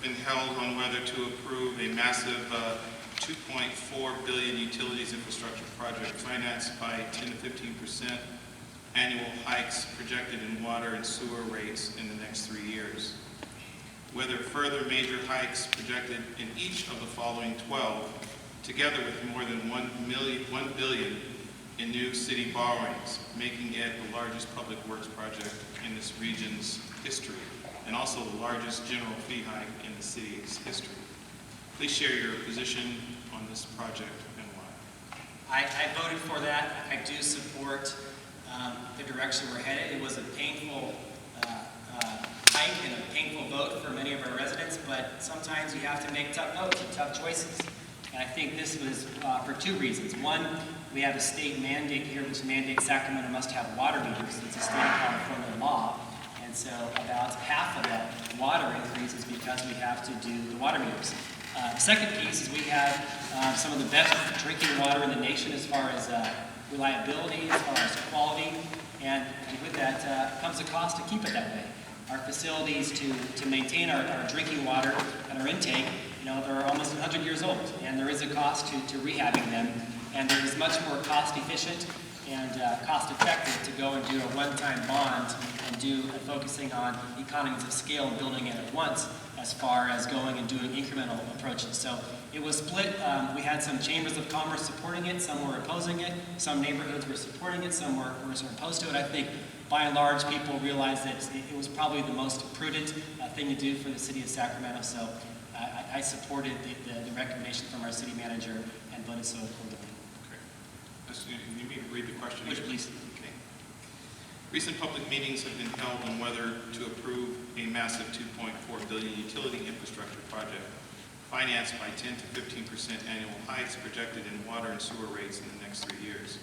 been held on whether to approve a massive $2.4 billion utilities infrastructure project financed by 10 to 15% annual hikes projected in water and sewer rates in the next 3 years. Whether further major hikes projected in each of the following 12, together with more than $1 billion in new city borrowings, making it the largest public works project in this region's history, and also the largest general fee hike in the city's history. Please share your position on this project and why. I voted for that. I do support the direction we're headed. It was a painful hike and a painful vote for many of our residents, but sometimes you have to make tough votes and tough choices. And I think this was for 2 reasons. One, we have a state mandate here which mandates Sacramento must have water meters. It's a state of California law. And so about half of that water increase is because we have to do the water meters. The second piece is we have some of the best drinking water in the nation as far as reliability, as far as quality, and with that comes a cost to keep it that way. Our facilities to maintain our drinking water and our intake, they're almost 100 years old, and there is a cost to rehabbing them, and there is much more cost efficient and cost effective to go and do a one-time bond and focusing on economies of scale and building it at once as far as going and doing incremental approaches. So it was split. We had some chambers of commerce supporting it, some were opposing it, some neighborhoods were supporting it, some were opposed to it. I think by and large people realized that it was probably the most prudent thing to do for the city of Sacramento. So I supported the recommendation from our city manager and voted so accordingly. Okay. You may read the question. Would you please? Okay. Recent public meetings have been held on whether to approve a massive $2.4 billion utility infrastructure project financed by 10 to 15% annual hikes projected in water and sewer rates in the next 3 years.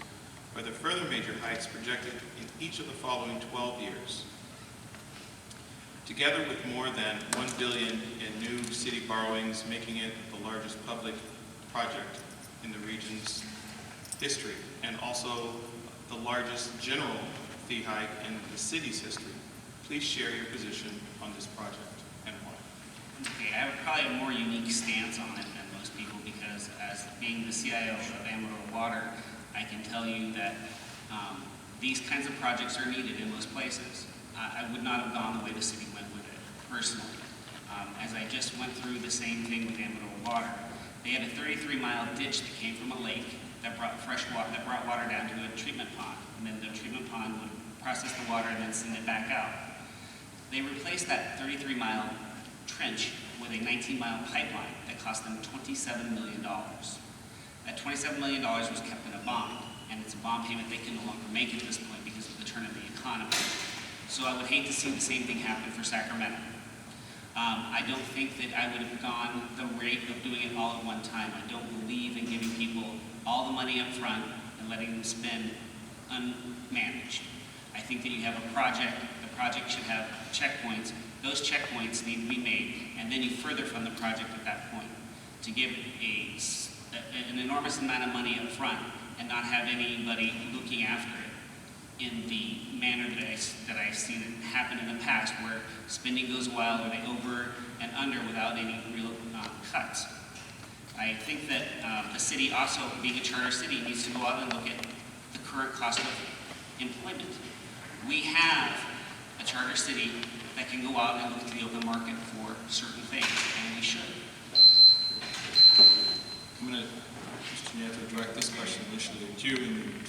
Whether further major hikes projected in each of the following 12 years, together with more than $1 billion in new city borrowings, making it the largest public project in the region's history, and also the largest general fee hike in the city's history. Please share your position on this project and why. Okay, I have probably a more unique stance on it than most people because as being the CIO of Amarillo Water, I can tell you that these kinds of projects are needed in most places. I would not have gone the way the city went with it, personally. As I just went through the same thing with Amarillo Water, they had a 33-mile ditch that came from a lake that brought fresh water, that brought water down to a treatment pond, and then the treatment pond would process the water and then send it back out. They replaced that 33-mile trench with a 19-mile pipeline that cost them $27 million. That $27 million was kept in a bond, and it's a bond payment they can no longer make at this point because of the turn of the economy. So I would hate to see the same thing happen for Sacramento. I don't think that I would have gone the rate of doing it all at one time. I don't believe in giving people all the money up front and letting them spend unmanaged. I think that you have a project, the project should have checkpoints. Those checkpoints need to be made, and then you further fund the project at that point. To give an enormous amount of money up front and not have anybody looking after it in the manner that I've seen it happen in the past, where spending goes wild or they over and under without any real cuts. I think that the city also, being a charter city, needs to go out and look at the current cost of employment. We have a charter city that can go out and look to the open market for certain things, and we should. I'm going to, Mr. Nieto, direct this question initially to you, and